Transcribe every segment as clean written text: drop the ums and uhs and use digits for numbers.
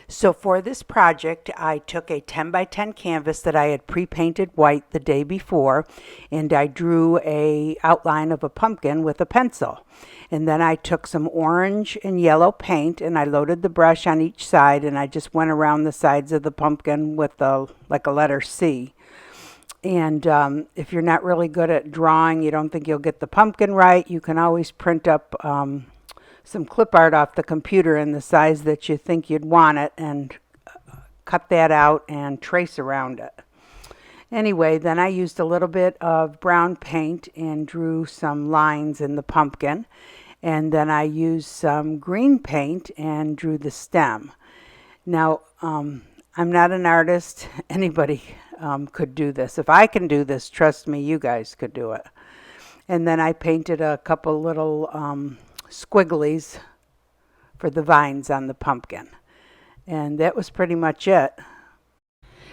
So for this project, I took a 10 by 10 canvas that I had pre-painted white the day before, and I drew a outline of a pumpkin with a pencil. And then I took some orange and yellow paint, and I loaded the brush on each side, and I just went around the sides of the pumpkin with like a letter C. And if you're not really good at drawing, you don't think you'll get the pumpkin right, you can always print up some clip art off the computer in the size that you think you'd want it and cut that out and trace around it. Anyway, then I used a little bit of brown paint and drew some lines in the pumpkin. And then I used some green paint and drew the stem. Now, I'm not an artist. Anybody could do this. If I can do this, trust me, you guys could do it. And then I painted a couple little squigglies for the vines on the pumpkin. And that was pretty much it.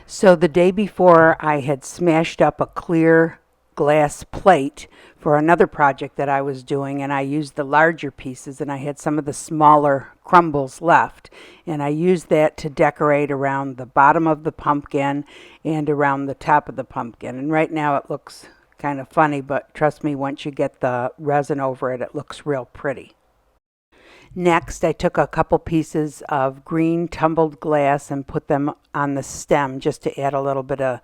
So the day before, I had smashed up a clear glass plate for another project that I was doing, and I used the larger pieces, and I had some of the smaller crumbles left, and I used that to decorate around the bottom of the pumpkin and around the top of the pumpkin. And right now it looks kind of funny, but trust me, once you get the resin over it, it looks real pretty. Next, I took a couple pieces of green tumbled glass and put them on the stem just to add a little bit of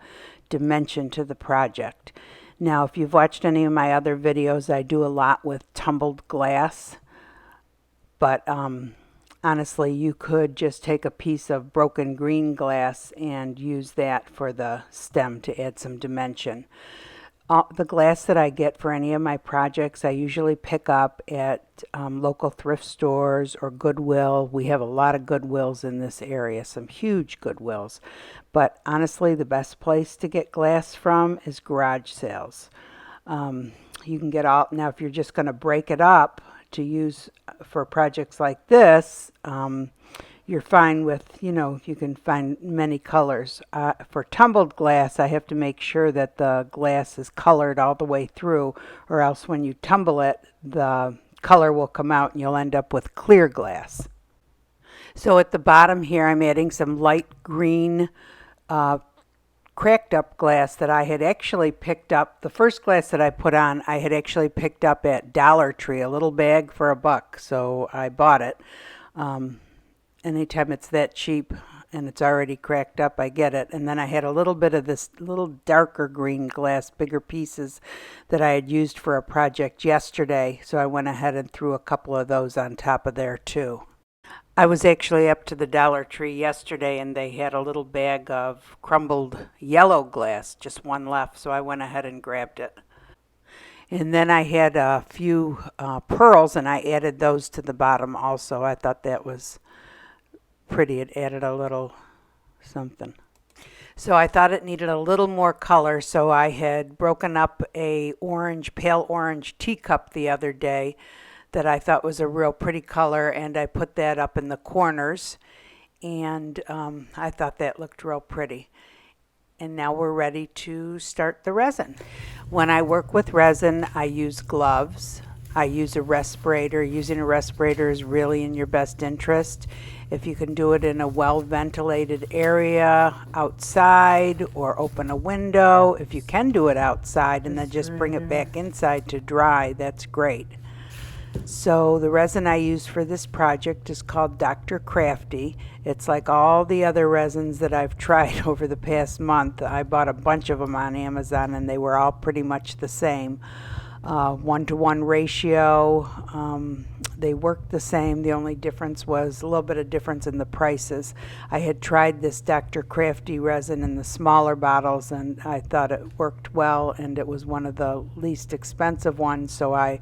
dimension to the project. Now, if you've watched any of my other videos, I do a lot with tumbled glass, but honestly, you could just take a piece of broken green glass and use that for the stem to add some dimension. The glass that I get for any of my projects, I usually pick up at local thrift stores or Goodwill. We have a lot of Goodwills in this area, some huge Goodwills. But honestly, the best place to get glass from is garage sales. You can get all, now if you're just going to break it up to use for projects like this, you're fine with, you can find many colors. For tumbled glass, I have to make sure that the glass is colored all the way through, or else when you tumble it, the color will come out and you'll end up with clear glass. So at the bottom here, I'm adding some light green cracked up glass that I had actually picked up. The first glass that I put on, I had actually picked up at Dollar Tree, a little bag for $1, so I bought it. Anytime it's that cheap and it's already cracked up, I get it. And then I had a little bit of this little darker green glass, bigger pieces that I had used for a project yesterday. So I went ahead and threw a couple of those on top of there too. I was actually up to the Dollar Tree yesterday and they had a little bag of crumbled yellow glass, just one left. So I went ahead and grabbed it. And then I had a few pearls and I added those to the bottom also. I thought that was pretty. It added a little something. So I thought it needed a little more color, so I had broken up a pale orange teacup the other day that I thought was a real pretty color, and I put that up in the corners, and I thought that looked real pretty. And now we're ready to start the resin. When I work with resin, I use gloves. I use a respirator. Using a respirator is really in your best interest. If you can do it in a well-ventilated area outside or open a window, if you can do it outside and then just bring it back inside to dry, that's great. So the resin I use for this project is called Dr. Crafty. It's like all the other resins that I've tried over the past month. I bought a bunch of them on Amazon and they were all pretty much the same. 1-to-1 ratio. They worked the same. The only difference was a little bit of difference in the prices. I had tried this Dr. Crafty resin in the smaller bottles and I thought it worked well and it was one of the least expensive ones, so I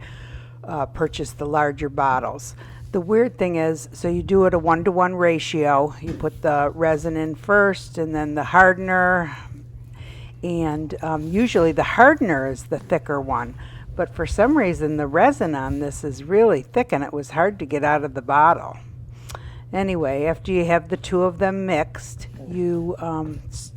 purchased the larger bottles. The weird thing is, so you do it a 1-to-1 ratio. You put the resin in first and then the hardener, and usually the hardener is the thicker one. But for some reason, the resin on this is really thick and it was hard to get out of the bottle. Anyway, after you have the two of them mixed, you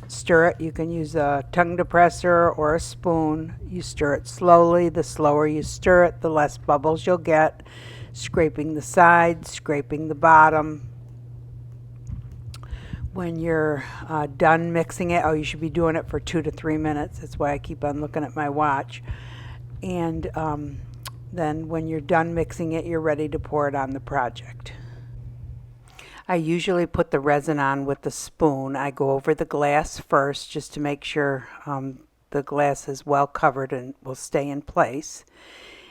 stir it. You can use a tongue depressor or a spoon. You stir it slowly. The slower you stir it, the less bubbles you'll get. Scraping the sides, scraping the bottom. When you're done mixing it, oh, you should be doing it for 2 to 3 minutes. That's why I keep on looking at my watch. And then when you're done mixing it, you're ready to pour it on the project. I usually put the resin on with the spoon. I go over the glass first just to make sure the glass is well covered and will stay in place.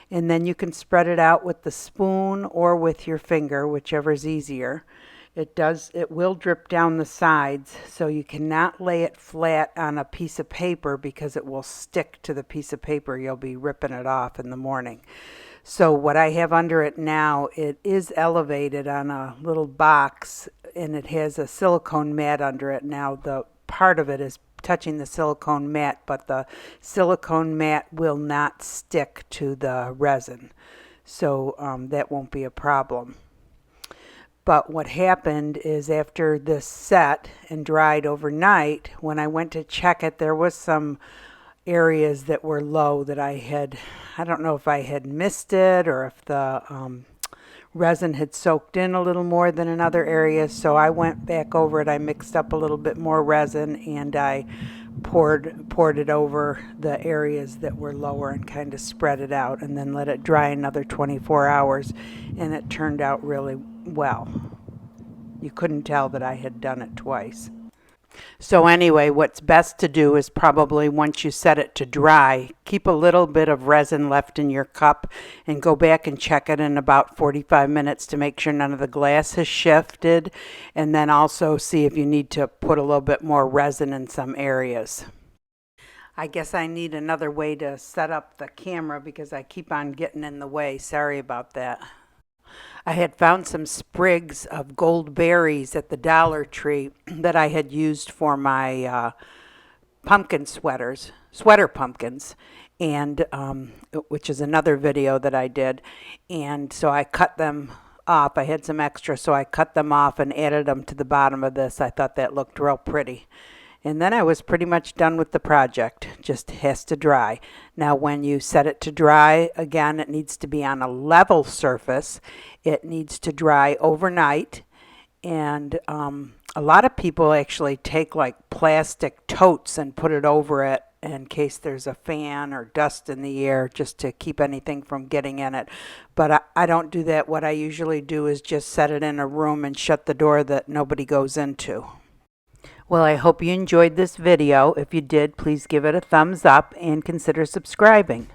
And then you can spread it out with the spoon or with your finger, whichever is easier. It will drip down the sides, so you cannot lay it flat on a piece of paper because it will stick to the piece of paper. You'll be ripping it off in the morning. So what I have under it now, it is elevated on a little box, and it has a silicone mat under it. Now the part of it is touching the silicone mat, but the silicone mat will not stick to the resin, so that won't be a problem. But what happened is after this set and dried overnight, when I went to check it, there was some areas that were low that I don't know if I had missed it or if the resin had soaked in a little more than in other areas. So I went back over it. I mixed up a little bit more resin and I poured it over the areas that were lower and kind of spread it out, and then let it dry another 24 hours, and it turned out really well. You couldn't tell that I had done it twice. So anyway, what's best to do is probably once you set it to dry, keep a little bit of resin left in your cup and go back and check it in about 45 minutes to make sure none of the glass has shifted, and then also see if you need to put a little bit more resin in some areas. I guess I need another way to set up the camera because I keep on getting in the way. Sorry about that. I had found some sprigs of gold berries at the Dollar Tree that I had used for my pumpkin sweater pumpkins, and which is another video that I did. And so I cut them off. I had some extra, so I cut them off and added them to the bottom of this. I thought that looked real pretty. And then I was pretty much done with the project. Just has to dry. Now when you set it to dry, again, it needs to be on a level surface. It needs to dry overnight. And a lot of people actually take like plastic totes and put it over it in case there's a fan or dust in the air, just to keep anything from getting in it. But I don't do that. What I usually do is just set it in a room and shut the door that nobody goes into. Well, I hope you enjoyed this video. If you did, please give it a thumbs up and consider subscribing.